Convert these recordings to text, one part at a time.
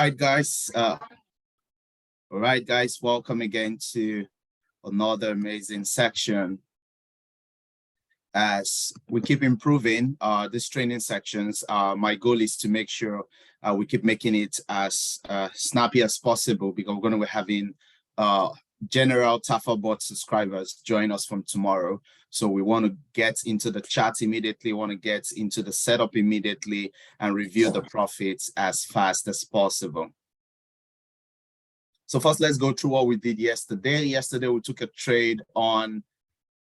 Right, guys. All right, guys. Welcome again to another amazing section. As we keep improving these training sections, my goal is to make sure we keep making it as snappy as possible, because we're going to be having general Tafabot subscribers join us from tomorrow. So we want to get into the chat immediately, want to get into the setup immediately, and review the profits as fast as possible. So first, let's go through what we did yesterday. Yesterday, we took a trade on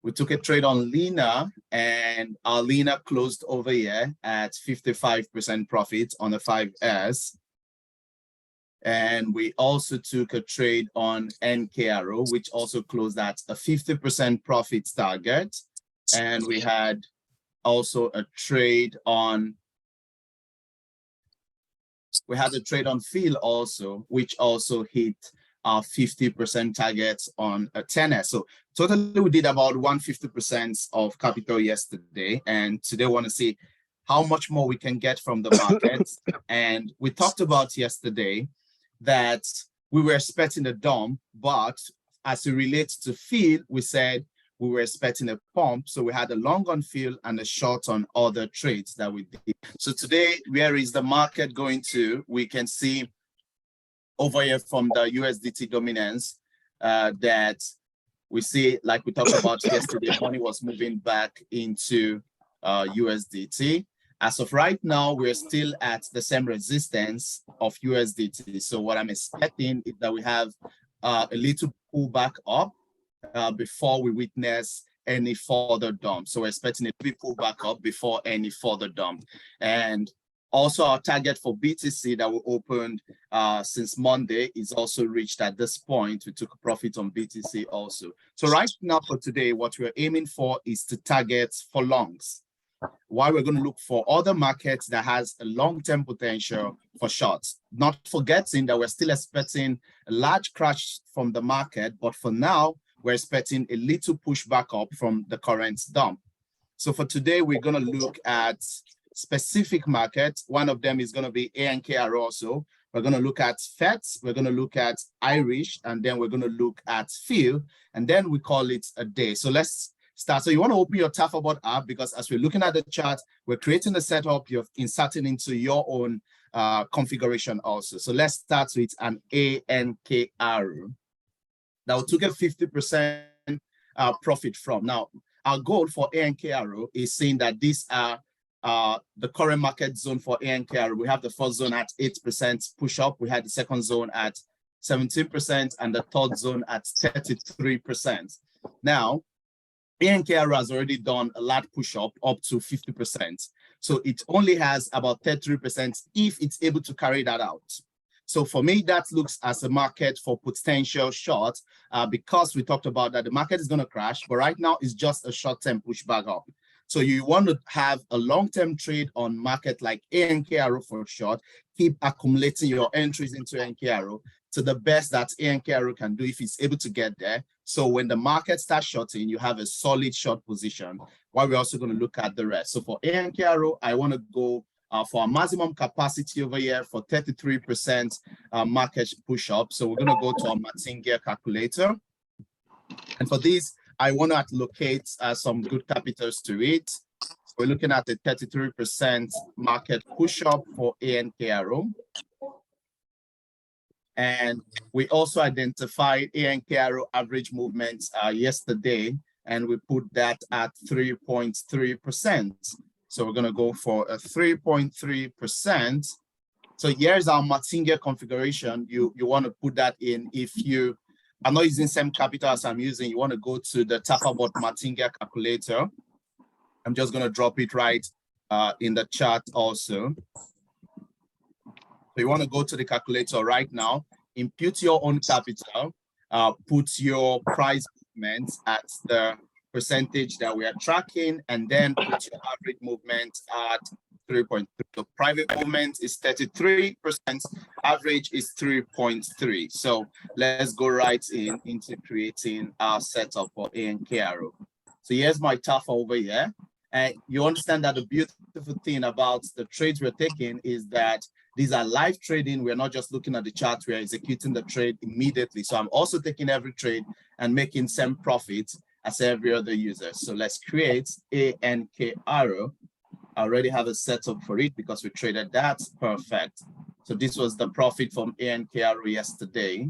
Lena, and our Lena closed over here at 55% profit on the 5S. And we also took a trade on NKRO, which also closed at a 50% profit target. And we had also a trade on Phil also, which also hit our 50% targets on a 10S. So totally we did about 150% of capital yesterday. And today I want to see how much more we can get from the market. And we talked about yesterday that we were expecting a dump, but as it relates to Phil, we said we were expecting a pump. So we had a long on Phil and a short on other trades that we did. So today, where is the market going to? We can see over here from the USDT dominance that we see, like we talked about yesterday, money was moving back into USDT. As of right now, we're still at the same resistance of USDT. So what I'm expecting is that we have a little pullback up before we witness any further dump. So we're expecting a big pullback up before any further dump. And also our target for BTC that we opened since Monday is also reached at this point. We took a profit on BTC also. So right now for today, what we're aiming for is to target for longs, while we're going to look for other markets that has a long-term potential for shorts. Not forgetting that we're still expecting a large crash from the market, but for now, we're expecting a little pushback up from the current dump. So for today, we're going to look at specific markets. One of them is going to be ANKR also. We're going to look at FETs, we're going to look at Irish, and then we're going to look at Phil, and then we call it a day. So let's start. So you want to open your Tafabot app, because as we're looking at the chart, we're creating a setup, you're inserting into your own configuration also. So let's start with an ANKR. Now we took a 50% profit from. Now, our goal for ANKR is saying that these are the current market zone for ANKR. We have the first zone at 8% push up. We had the second zone at 17% and the third zone at 33%. Now, ANKR has already done a large push up to 50%. So it only has about 33% if it's able to carry that out. So for me, that looks as a market for potential short because we talked about that the market is going to crash, but right now it's just a short-term pushback up. So you want to have a long-term trade on market like ANKR for short, keep accumulating your entries into ANKR to the best that ANKR can do if it's able to get there. So when the market starts shorting, you have a solid short position, while we're also going to look at the rest. So for ANKR, I want to go for a maximum capacity over here for 33% market push up. So we're going to go to our Martingale calculator. And for this, I want to allocate some good capitals to it. So we're looking at a 33% market push up for ANKR. And we also identified ANKR average movements yesterday, and we put that at 3.3%. So we're going to go for a 3.3%. So here's our Martingale configuration. You want to put that in. If you are not using same capital as I'm using, you want to go to the Tafabot Martingale calculator. I'm just going to drop it right in the chart also. So you want to go to the calculator right now, impute your own capital, put your price movements at the percentage that we are tracking, and then put your average movement at 3.3. So private movement is 33%, average is 3.3. So let's go right into creating our setup for ANKR. So here's my TAFA over here. And you understand that the beautiful thing about the trades we're taking is that These are live trading. We're not just looking at the chart, we're executing the trade immediately. So I'm also taking every trade and making same profit as every other user. So let's create ANK arrow. I already have a setup for it because we traded that. Perfect. So this was the profit from ANK arrow yesterday.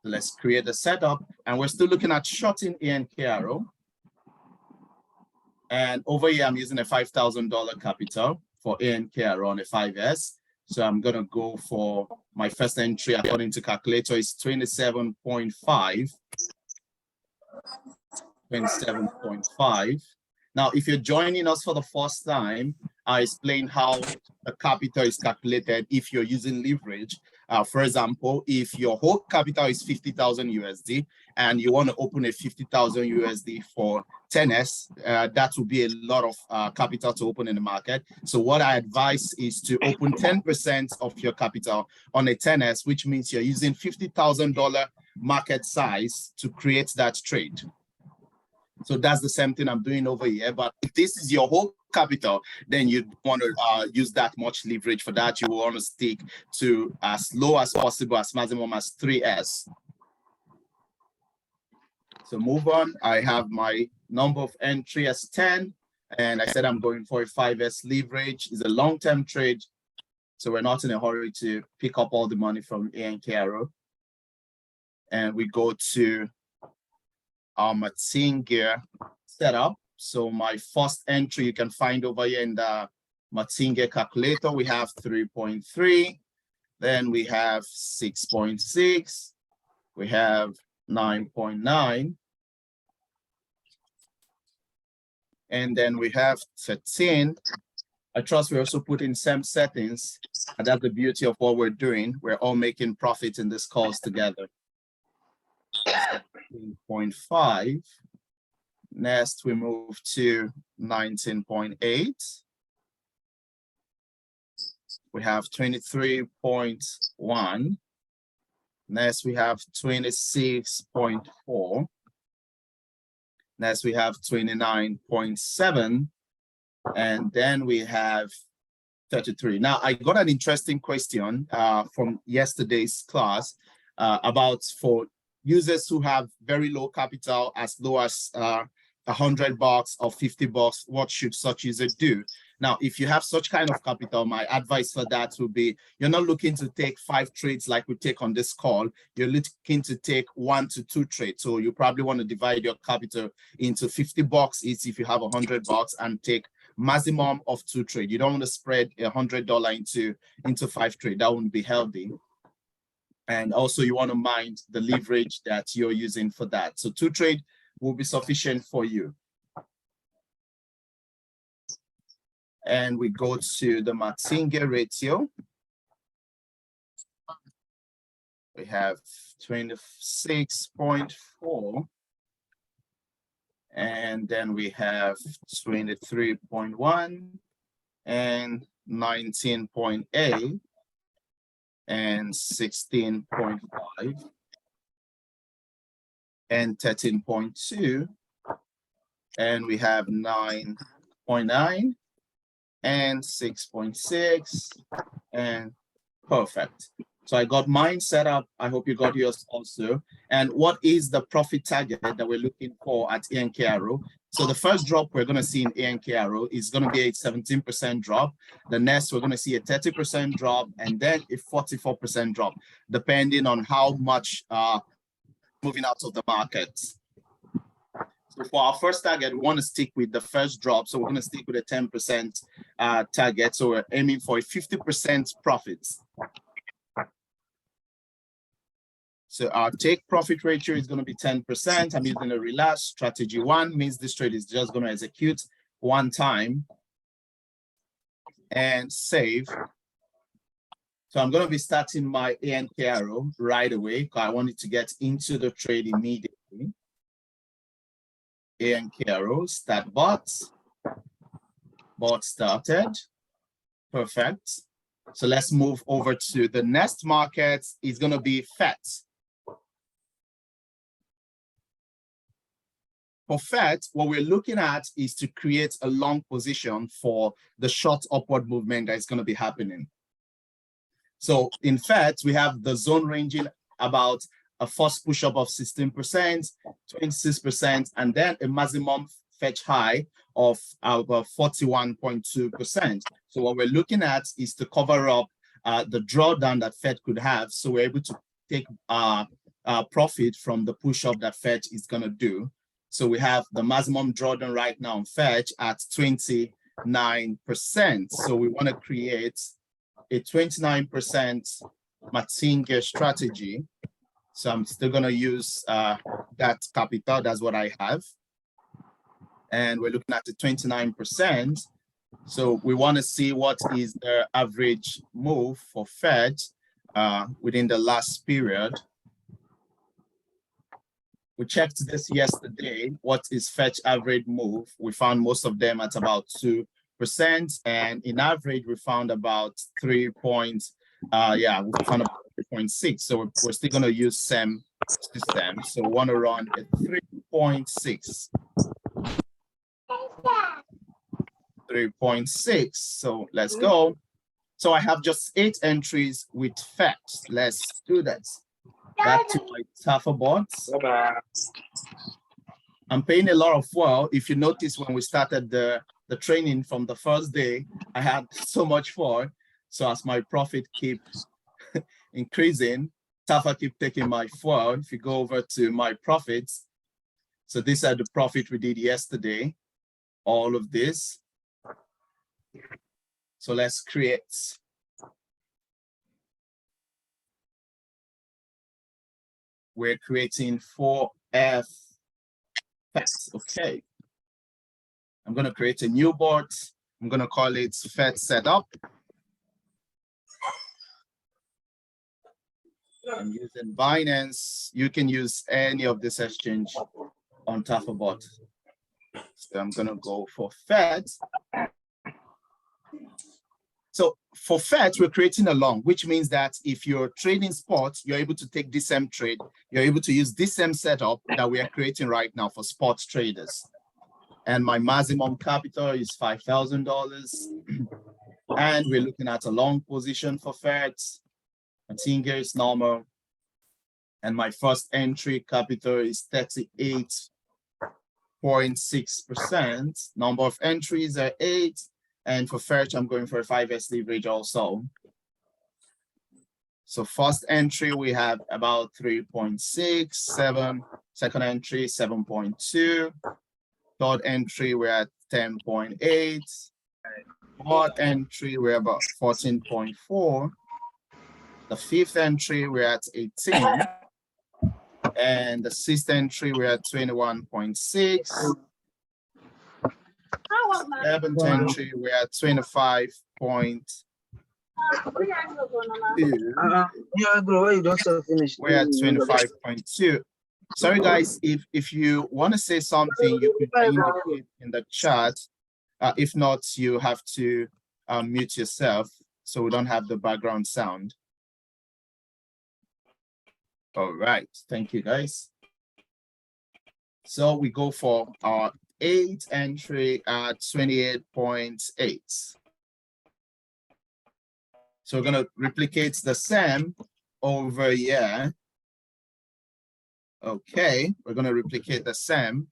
Let's create a setup, and we're still looking at shorting ANK arrow. And over here, I'm using a $5,000 capital for ANK arrow on a 5S. So I'm gonna go for my first entry according to calculator is 27.5. 27.5. Now, if you're joining us for the first time, I explained how the capital is calculated if you're using leverage. For example, if your whole capital is 50,000 USD and you want to open a 50,000 USD for 10S, that will be a lot of capital to open in the market. So what I advise is to open 10% of your capital on a 10S, which means you're using $50,000 market size to create that trade. So that's the same thing I'm doing over here. But if this is your whole capital, then you want to use that much leverage for that. You want to stick to as low as possible, as maximum as 3S. So move on. I have my number of entry as 10. And I said I'm going for a 5S leverage. It's a long-term trade. So we're not in a hurry to pick up all the money from ANK arrow. And we go to our Matinga setup. So my first entry you can find over here in the Matinga calculator. We have 3.3, then we have 6.6, we have 9.9, and then we have 13. I trust we also put in same settings, and that's the beauty of what we're doing. We're all making profit in this course together. 0.5. Next, we move to 19.8. We have 23.1. Next, we have 26.4. Next, we have 29.7. And then we have 33. Now, I got an interesting question from yesterday's class about for users who have very low capital, as low as $100 or $50, what should such users do? Now, if you have such kind of capital, my advice for that would be, you're not looking to take 5 trades like we take on this call. You're looking to take 1 to 2 trades. So you probably want to divide your capital into $50 each if you have $100 and take maximum of 2 trades. You don't want to spread $100 into 5 trades. That wouldn't be healthy. And also you want to mind the leverage that you're using for that. So 2 trades will be sufficient for you. And we go to the Matinga ratio. We have 26.4. And then we have 23.1 and 19.8. And 16.5 and 13.2, and we have 9.9 and 6.6, and perfect. So I got mine set up. I hope you got yours also. And what is the profit target that we're looking for at ANK arrow? So the first drop we're going to see in ANK arrow is going to be a 17% drop. The next, we're going to see a 30% drop, and then a 44% drop, depending on how much moving out of the market. So for our first target, we want to stick with the first drop. So we're going to stick with a 10% target. So we're aiming for a 50% profits. So our take profit ratio is going to be 10%. I'm using a relax. Strategy 1 means this trade is just going to execute 1 time and save. So I'm going to be starting my ANK arrow right away because I want it to get into the trade immediately. ANK arrow, start bot. Bot started. Perfect. So let's move over to the next market. It's going to be FET. For FED, what we're looking at is to create a long position for the short upward movement that is going to be happening. So in FED, we have the zone ranging about a first push-up of 16%, 26%, and then a maximum fetch high of 41.2%. So what we're looking at is to cover up the drawdown that Fed could have. So we're able to take profit from the push-up that Fed is going to do. So we have the maximum drawdown right now on Fetch at 29%. So we want to create a 29% Martingale strategy. So I'm still going to use that capital. That's what I have. And we're looking at the 29%. So we want to see what is the average move for Fed within the last period. We checked this yesterday. What is Fetch average move? We found most of them at about 2%, and in average we found about 3 points. We found about 3.6. So we're still going to use same system. So we want to run a 3.6. 3.6. So let's go. So I have just 8 entries with Fetch. Let's do that. Back to my Tafabot. I'm paying a lot of fuel. If you notice, when we started the training from the first day, I had so much fuel. So as my profit keeps increasing, Tafa keep taking my fuel. If you go over to my profits, so these are the profit we did yesterday, all of this. So let's create. We're creating 4F. Okay. I'm going to create a new board. I'm going to call it Fed Setup. I'm using Binance. You can use any of this exchange on Tafabot. So I'm going to go for Fed. So for Fed, we're creating a long, which means that if you're trading spot, you're able to take this same trade. You're able to use this same setup that we are creating right now for spot traders. And my maximum capital is $5,000. And we're looking at a long position for Fed. Martingale is normal. And my first entry capital is 38.6%. Number of entries are 8. And for Fetch, I'm going for a 5S leverage also. So first entry, we have about 3.67. Second entry, 7.2. Third entry, we're at 10.8. Fourth entry, we're about 14.4. The fifth entry, we're at 18. And the sixth entry, we're at 21.6. 11th entry, we're at 25.2. We're at 25.2. Sorry, guys, if you want to say something, you could indicate in the chat. If not, you have to mute yourself so we don't have the background sound. All right, thank you, guys. So we go for our 8th entry at 28.8. So we're going to replicate the same over here. Okay, we're going to replicate the same.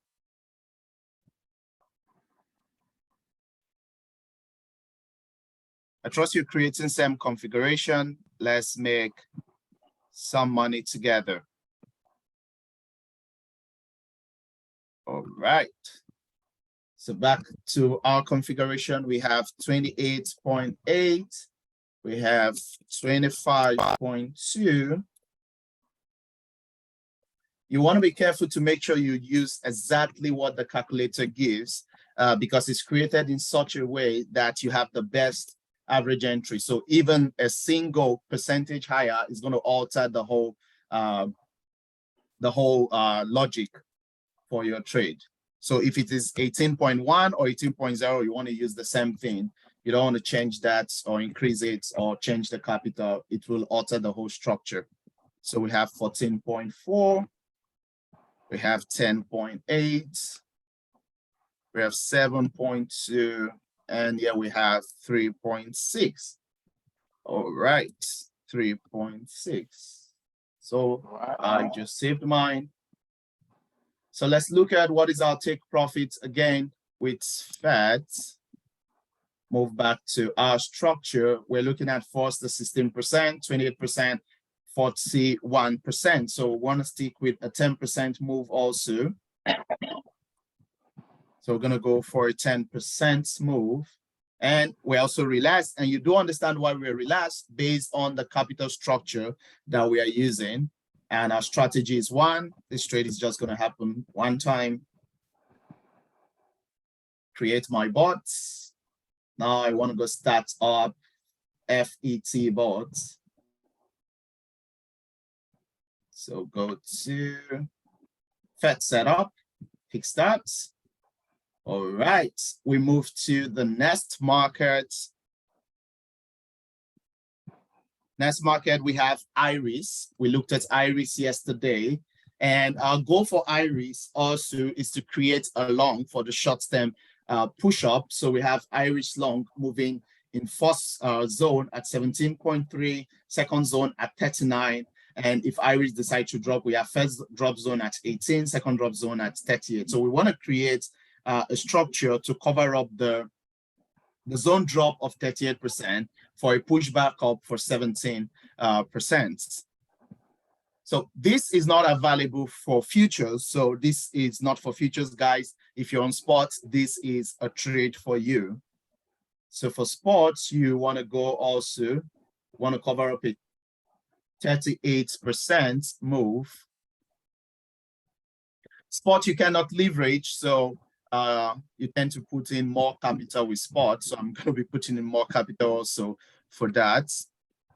I trust you're creating same configuration. Let's make some money together. All right. So back to our configuration, we have 28.8, we have 25.2. You want to be careful to make sure you use exactly what the calculator gives because it's created in such a way that you have the best average entry. So even a single percentage higher is going to alter the whole logic for your trade. So if it is 18.1 or 18.0, you want to use the same thing. You don't want to change that or increase it or change the capital. It will alter the whole structure. So we have 14.4. We have 10.8. We have 7.2, and yeah, we have 3.6. All right, 3.6. So I just saved mine. So let's look at what is our take profit again with FET. Move back to our structure. We're looking at first the 16%, 28%, 41%. So we want to stick with a 10% move also. So we're going to go for a 10% move. And we also relaxed. And you do understand why we're relaxed based on the capital structure that we are using. And our strategy is one. This trade is just going to happen one time. Create my bots. Now I want to go start up FET bots. So go to FET setup, pick starts. All right, we move to the next market. Next market, we have Iris. We looked at Iris yesterday. And our goal for Iris also is to create a long for the short-term push-up. So we have Iris long moving in first zone at 17.3, second zone at 39. And if Iris decides to drop, we have first drop zone at 18, second drop zone at 38. So we want to create a structure to cover up the zone drop of 38% for a pushback up for 17%. So this is not available for futures. So this is not for futures, guys. If you're on sports, this is a trade for you. So for sports, you want to go also, want to cover up a 38% move. Sport, you cannot leverage. So you tend to put in more capital with sport. So I'm going to be putting in more capital also for that.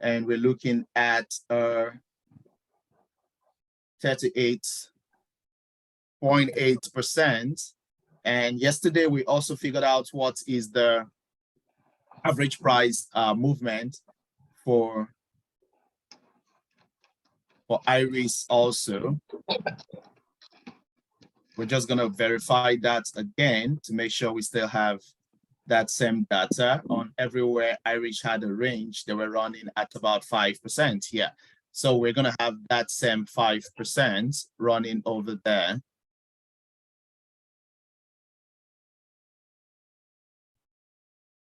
And we're looking at 38.8%. And yesterday we also figured out what is the average price movement for Iris also. We're just going to verify that again to make sure we still have that same data on everywhere Irish had a range. They were running at about 5% here. So we're going to have that same 5% running over there.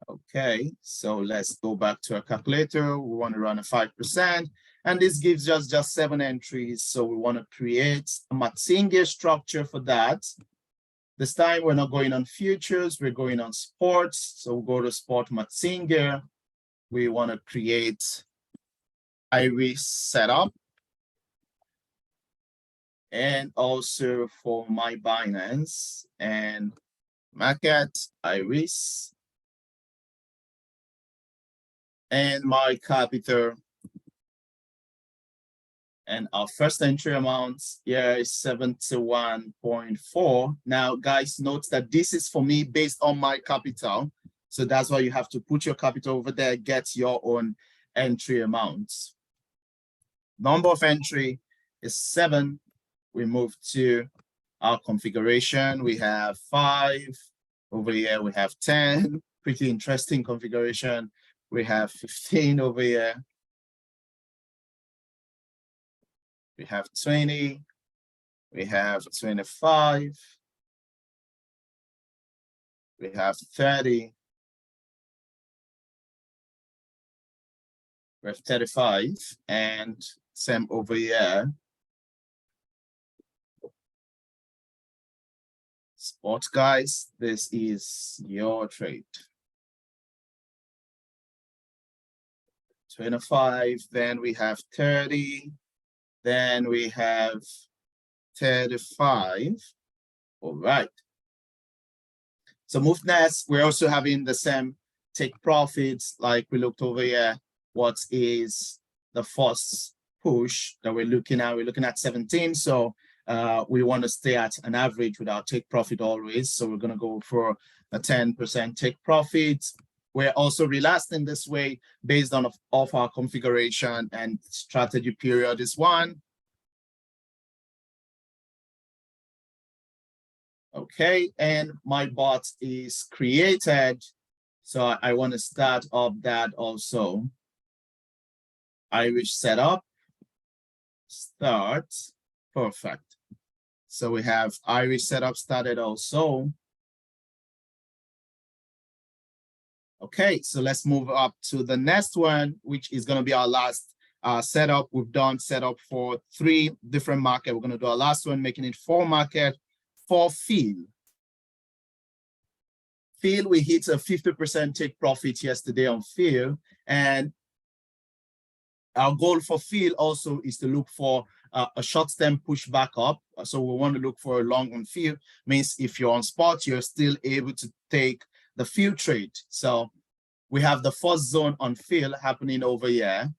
Okay, so let's go back to our calculator. We want to run a 5%. And this gives us just 7 entries. So we want to create a Matzinger structure for that. This time we're not going on futures, we're going on sports. So we'll go to Sport Matzinger. We want to create Iris setup. And also for my Binance and market Iris. And my capital. And our first entry amount here is 71.4. Now, guys, note that this is for me based on my capital. So that's why you have to put your capital over there, get your own entry amounts. Number of entry is 7. We move to our configuration. We have 5. Over here, we have 10. Pretty interesting configuration. We have 15 over here. We have 20, we have 25, we have 30, we have 35, and same over here. Sports, guys, this is your trade. 25, then we have 30. Then we have 35. All right. So move next, we're also having the same take profits like we looked over here. What is the first push that we're looking at? We're looking at 17. So we want to stay at an average with our take profit always. So we're going to go for a 10% take profit. We're also relaxed in this way based on of our configuration and strategy period is 1. Okay, and my bot is created. So I want to start up that also. Irish setup, start, perfect. So we have Irish setup started also. Okay, so let's move up to the next one, which is going to be our last setup. We've done setup for 3 different markets. We're going to do our last one, making it 4 market for field. Field, we hit a 50% take profit yesterday on field, and our goal for field also is to look for a short-term push back up. So we want to look for a long on field. Means if you're on spot, you're still able to take the field trade. So we have the first zone on field happening over here.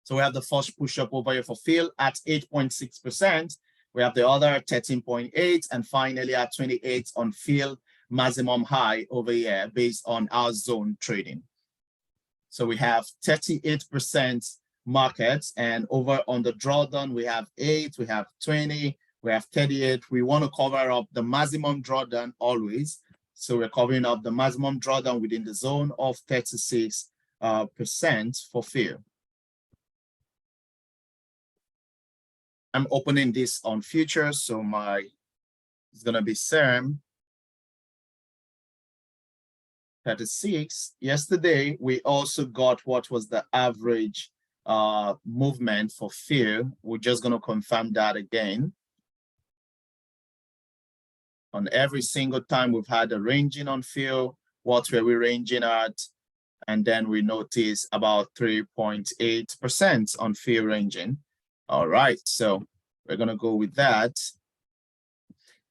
So we have the first push up over here for field at 8.6%. We have the other 13.8, and finally at 28 on field maximum high over here based on our zone trading. So we have 38% markets, and over on the drawdown, we have 8, we have 20, we have 38. We want to cover up the maximum drawdown always. So we're covering up the maximum drawdown within the zone of 36% for field. I'm opening this on futures, so it's gonna be SERM 36. Yesterday, we also got what was the average movement for field. We're just gonna confirm that again. On every single time we've had a ranging on field, what were we ranging at? And then we notice about 3.8% on field ranging. All right, so we're gonna go with that.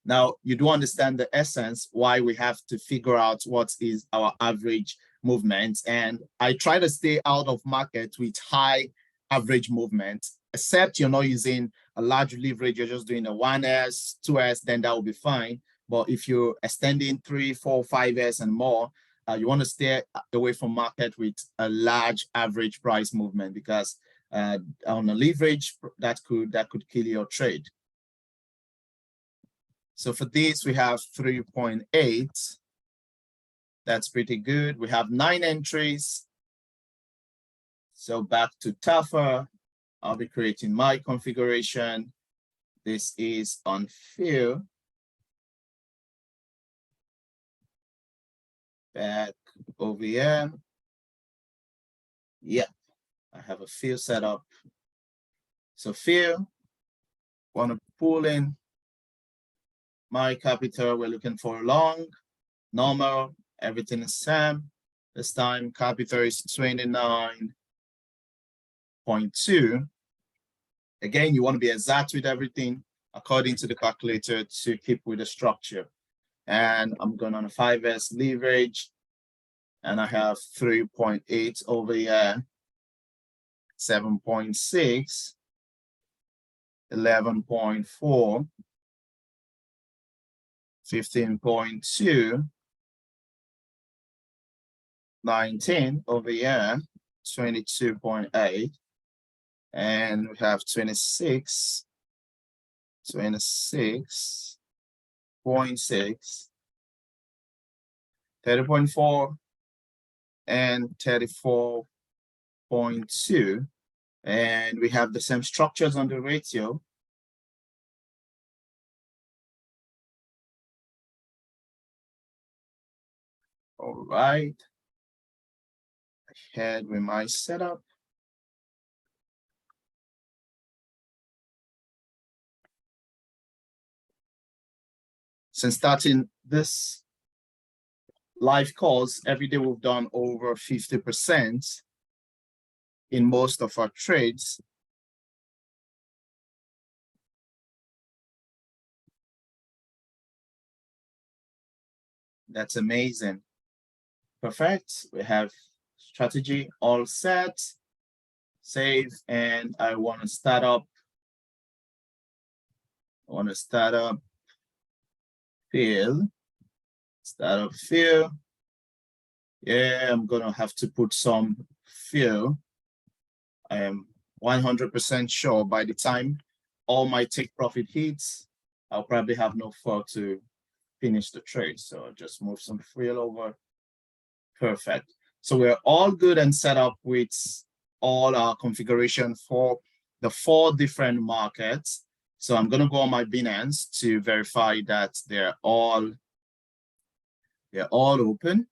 Now, you do understand the essence why we have to figure out what is our average movement. And I try to stay out of market with high average movement, except you're not using a large leverage, you're just doing a 1S, 2S, then that will be fine. But if you're extending 3, 4, 5S and more, you want to stay away from market with a large average price movement, because on a leverage that could kill your trade. So for this, we have 3.8. That's pretty good. We have 9 entries. So back to Tafa, I'll be creating my configuration. This is on field. Back over here. Yeah, I have a field set up. So field, want to pull in my capital. We're looking for long, normal, everything is same. This time capital is 29.2. Again, you want to be exact with everything according to the calculator to keep with the structure. And I'm going on a 5S leverage, and I have 3.8 over here, 7.6, 11.4, 15.2, 19 over here, 22.8, and we have 26, 26.6, 30.4, and 34.2. And we have the same structures on the ratio. All right. Ahead with my setup. Since starting this live calls, every day we've done over 50% in most of our trades. That's amazing. Perfect. We have strategy all set, save, and I want to start up. I want to start up field. Start up field. Yeah, I'm gonna have to put some field. I am 100% sure by the time all my take profit hits, I'll probably have no fault to finish the trade. So I'll just move some fill over. Perfect. So we're all good and set up with all our configuration for the 4 different markets. So I'm going to go on my Binance to verify that they're all open.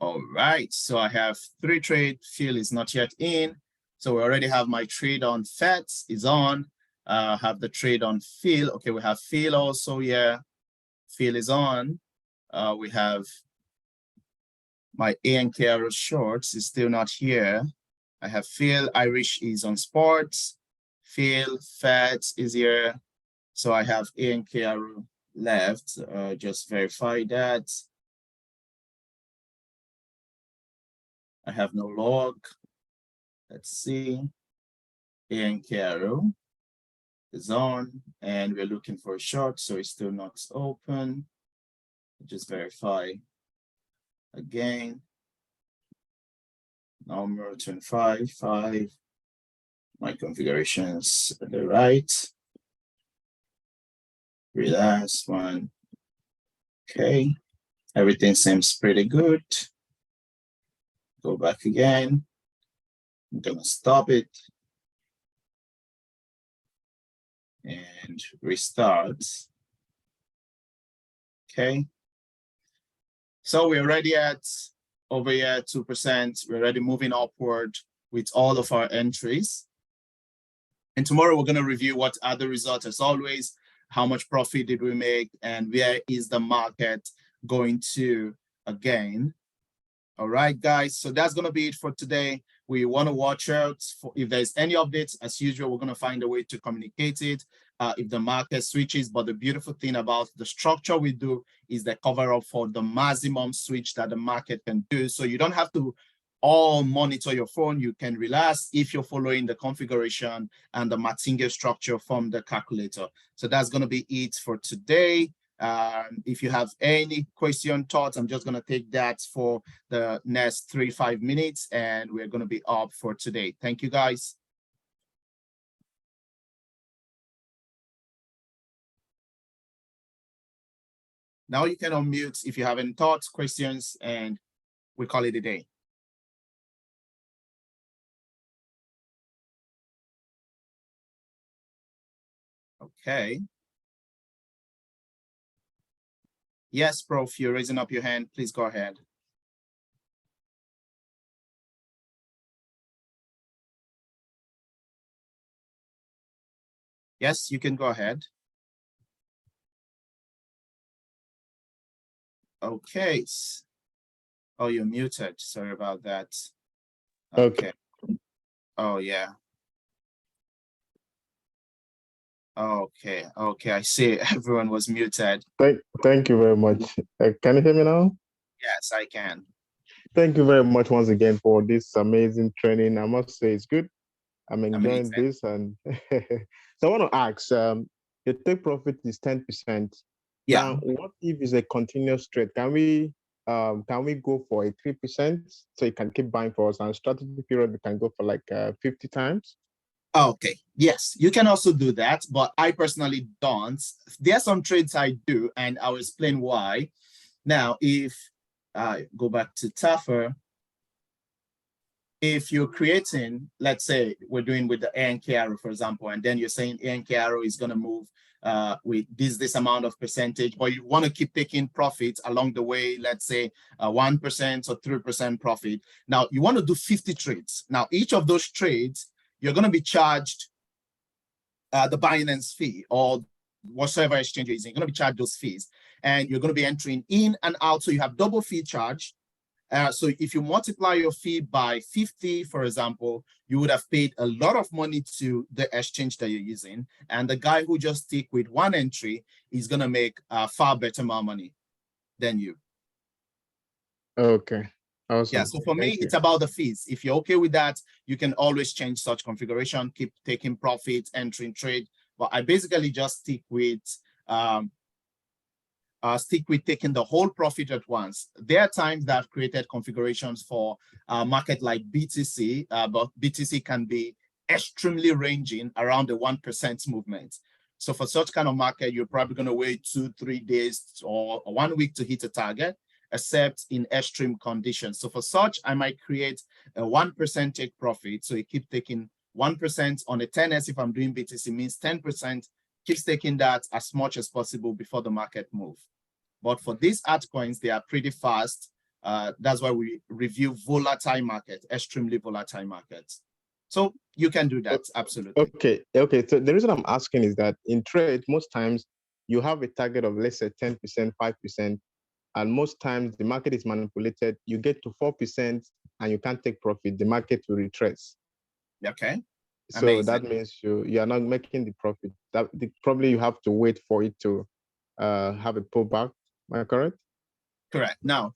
All right, so I have 3 trade, fill is not yet in. So we already have my trade on FETs is on. Have the trade on fill. Okay, we have fill also here. Fill is on. We have my ANK shorts is still not here. I have fill, Irish is on sports. Fill, FETs is here. So I have ANK left. Just verify that. I have no log. Let's see. ANK is on, and we're looking for a short, so it's still not open. Just verify again. Number 25, 5. My configurations are the right. Last one. Okay. Everything seems pretty good. Go back again. I'm gonna stop it and restart. Okay. So we're already at over here 2%. We're already moving upward with all of our entries. And tomorrow we're going to review what are the results as always, how much profit did we make, and where is the market going to again. All right, guys. So that's going to be it for today. We want to watch out for if there's any updates. As usual, we're going to find a way to communicate it if the market switches. But the beautiful thing about the structure we do is the cover up for the maximum switch that the market can do. So you don't have to all monitor your phone. You can relax if you're following the configuration and the martingale structure from the calculator. So that's going to be it for today. If you have any question, thoughts, I'm just going to take that for the next 3-5 minutes, and we're going to be up for today. Thank you, guys. Now you can unmute if you have any thoughts, questions, and we call it a day. Okay. Yes, Prof, you're raising up your hand. Please go ahead. Yes, you can go ahead. Okay. Oh, you're muted. Sorry about that. Okay. Oh, yeah. Okay. Okay. I see everyone was muted. Thank you very much. Can you hear me now? Yes, I can. Thank you very much once again for this amazing training. I must say it's good. I'm enjoying this. And so I want to ask, your take profit is 10%. Yeah. Now, what if it's a continuous trade? Can we go for a 3% so you can keep buying for us, and strategy period we can go for like 50 times? Okay, yes, you can also do that, but I personally don't. There are some trades I do, and I'll explain why. Now, if I go back to Taffer, if you're creating, let's say we're doing with the ANK arrow, for example, and then you're saying ANK arrow is going to move with this amount of percentage, but you want to keep taking profits along the way, let's say 1% or 3% profit. Now, you want to do 50 trades. Now, each of those trades, you're going to be charged the Binance fee or whatsoever exchange you're using. You're going to be charged those fees, and you're going to be entering in and out. So you have double fee charge. So if you multiply your fee by 50, for example, you would have paid a lot of money to the exchange that you're using. And the guy who just stick with one entry is going to make far better more money than you. Okay. Awesome. Yeah, so for me, it's about the fees. If you're okay with that, you can always change such configuration, keep taking profits, entering trade. But I basically just stick with stick with taking the whole profit at once. There are times that I've created configurations for a market like BTC, but BTC can be extremely ranging around the 1% movement. So for such kind of market, you're probably going to wait 2-3 days or 1 week to hit a target, except in extreme conditions. So for such, I might create a 1% take profit. So you keep taking 1% on a 10S. If I'm doing BTC, means 10%, keeps taking that as much as possible before the market move. But for these altcoins, they are pretty fast. That's why we review volatile markets, extremely volatile markets. So you can do that, absolutely. Okay. So the reason I'm asking is that in trade, most times you have a target of, let's say, 10%, 5%, and most times the market is manipulated. You get to 4% and you can't take profit. The market will retrace. Okay. So amazing. That means you are not making the profit. Probably you have to wait for it to have a pullback. Am I correct? Correct. Now,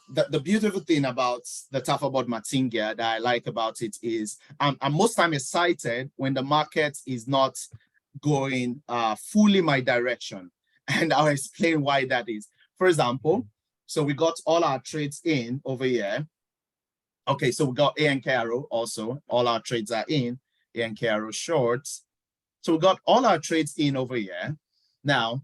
the beautiful thing about the Tafabot Matinga that I like about it is I'm most time excited when the market is not going fully my direction. And I'll explain why that is. For example, so we got all our trades in over here. Okay, so we got ANKRO also. All our trades are in. ANKRO shorts. So we got all our trades in over here. Now,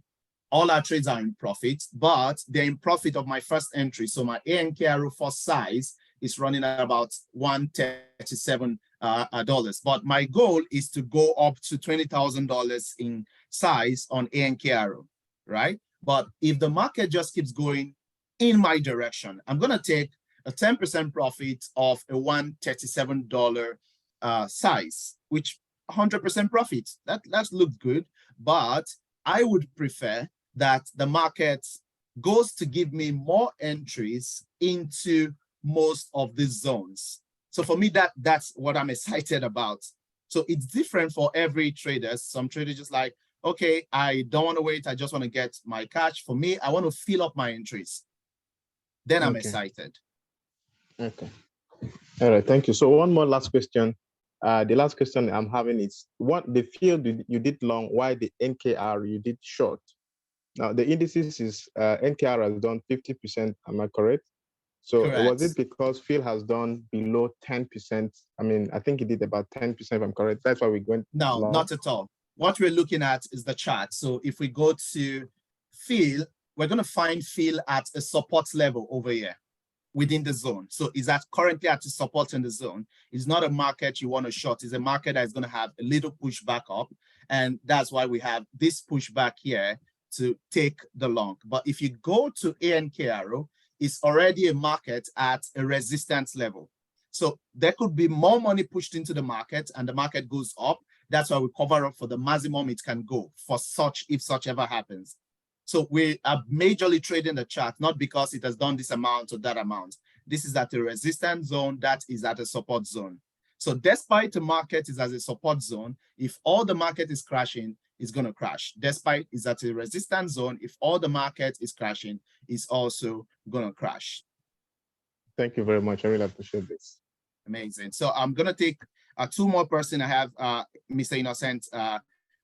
all our trades are in profit, but they're in profit of my first entry. So my ANKRO for size is running at about $137. But my goal is to go up to $20,000 in size on ANKRO, right? But if the market just keeps going in my direction, I'm going to take a 10% profit of a $137 size, which 100% profit. That looks good, but I would prefer that the market goes to give me more entries into most of these zones. So for me, that's what I'm excited about. So it's different for every trader. Some traders just like, okay, I don't want to wait. I just want to get my cash. For me, I want to fill up my entries. Then I'm excited. Okay. All right. Thank you. So one more last question. The last question I'm having is, what the field you did long, why the NKR you did short? Now the indices is NKR has done 50%. Am I correct? So Correct. Was it because Phil has done below 10%? I mean, I think he did about 10%, if I'm correct. That's why we went No, long. not at all. What we're looking at is the chart. So if we go to Phil, we're going to find Phil at a support level over here within the zone. So is that currently at the support in the zone? It's not a market you want to short. It's a market that is going to have a little pushback up. And that's why we have this pushback here to take the long. But if you go to ANKRO, it's already a market at a resistance level. So there could be more money pushed into the market and the market goes up. That's why we cover up for the maximum it can go for such, if such ever happens. So we are majorly trading the chart, not because it has done this amount or that amount. This is at a resistance zone, that is at a support zone. So despite the market is at a support zone, if all the market is crashing, it's going to crash. Despite is at a resistance zone, if all the market is crashing, it's also going to crash. Thank you very much. I really appreciate this. Amazing. So I'm going to take two more person. I have Mr. Innocent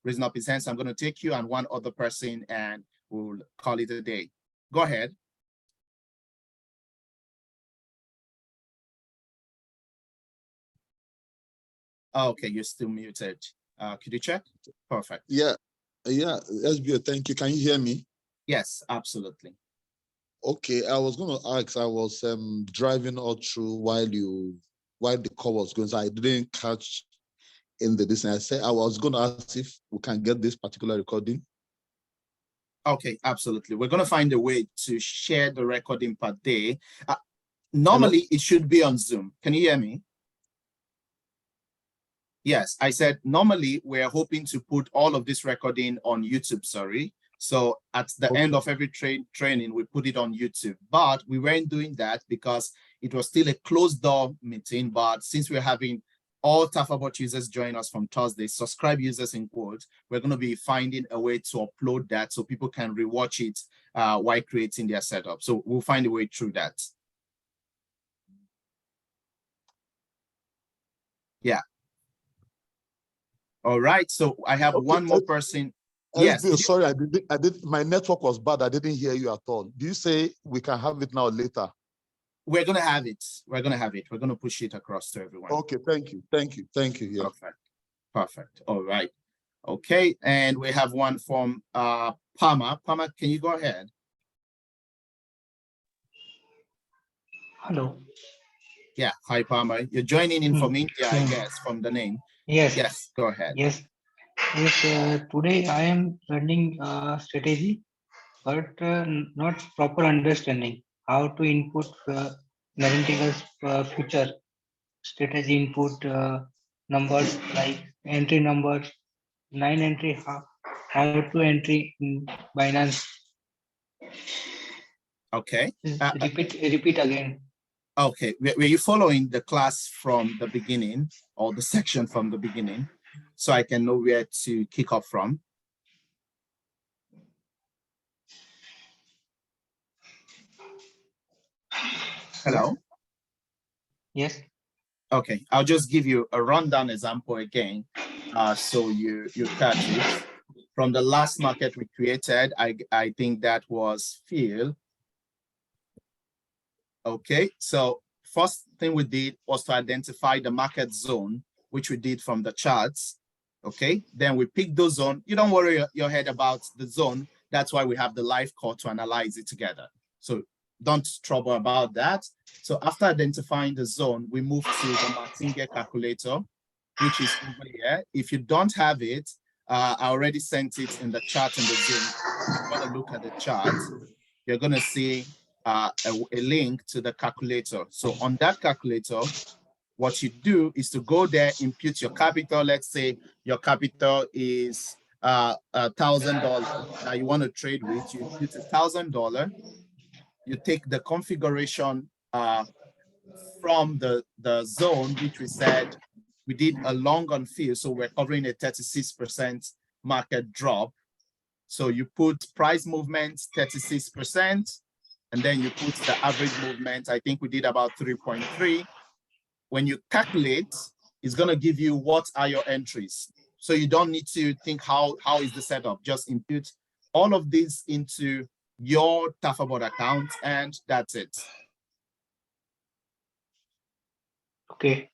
raising up his hand. So I'm going to take you and one other person and we'll call it a day. Go ahead. Okay, you're still muted. Could you check? Perfect. Yeah, SBO, thank you. Can you hear me? Yes, absolutely. Okay, I was going to ask, I was driving all through while the call was going, so I didn't catch in the distance. I said I was going to ask if we can get this particular recording. Okay, absolutely. We're going to find a way to share the recording per day. Normally, it should be on Zoom. Can you hear me? Yes, I said normally we're hoping to put all of this recording on YouTube, sorry. So at the end of every training, we put it on YouTube. But we weren't doing that because it was still a closed door meeting. But since we're having all Tafabot users join us from Thursday, subscribe users in quotes, we're going to be finding a way to upload that so people can rewatch it while creating their setup. So we'll find a way through that. Yeah. All right. So I have one more person. Yes. SBO, sorry, I did. My network was bad. I didn't hear you at all. Do you say we can have it now or later? We're going to have it. We're going to have it. We're going to push it across to everyone. Okay, thank you. Yeah. Perfect. Perfect. All right. Okay. And we have one from Palmer. Palmer, can you go ahead? Hello. Yeah. Hi, Palmer. You're joining in from India, I guess, from the name. Yes. Yes. Go ahead. Yes. Yes. Today I am learning strategy, but not proper understanding how to input Narentinger's future strategy input numbers like entry numbers, 9 entry, how to entry in Binance. Okay. Repeat again. Okay. Were you following the class from the beginning or the section from the beginning so I can know where to kick off from? Hello? Yes. Okay. I'll just give you a rundown example again so you catch it. From the last market we created, I think that was Phil. Okay, so first thing we did was to identify the market zone, which we did from the charts. Okay, then we picked those zone. You don't worry your head about the zone. That's why we have the live call to analyze it together. So don't trouble about that. So after identifying the zone, we move to the Martingale calculator, which is over here. If you don't have it, I already sent it in the chart in the Zoom. If you want to look at the chart, you're going to see a link to the calculator. So on that calculator, what you do is to go there, impute your capital. Let's say your capital is $1,000 that you want to trade with. You impute $1,000. You take the configuration from the zone, which we said we did a long on field. So we're covering a 36% market drop. So you put price movement 36%, and then you put the average movement. I think we did about 3.3. When you calculate, it's going to give you what are your entries. So you don't need to think how is the setup. Just input all of this into your Tafabot account, and that's it. Okay.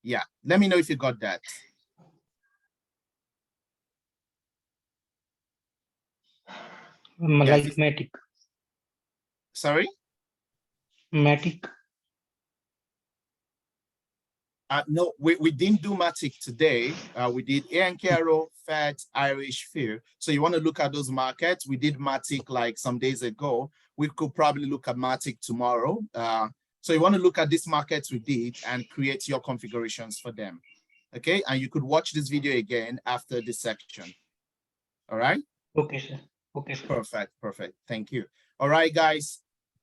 Yeah, let me know if you got that. Like Matic. Sorry? Matic. No, we didn't do Matic today. We did ANKRO, Fed, Irish, Fear. So you want to look at those markets. We did Matic like some days ago. We could probably look at Matic tomorrow. So you want to look at these markets we did and create your configurations for them. Okay, and you could watch this video again after this section. All right? Okay, sir. Okay, sir. Perfect, perfect. Thank you. All right, guys.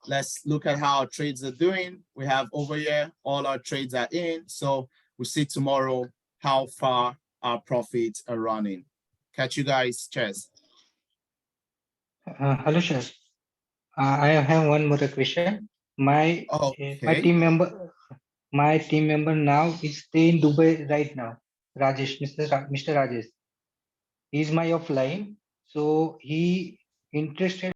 Let's look at how our trades are doing. We have over here, all our trades are in. So we'll see tomorrow how far our profits are running. Catch you guys. Cheers. Hello, sir. I have one more question. My team member now is stay in Dubai right now. Rajesh, Mr. Rajesh. He is my offline. So he interested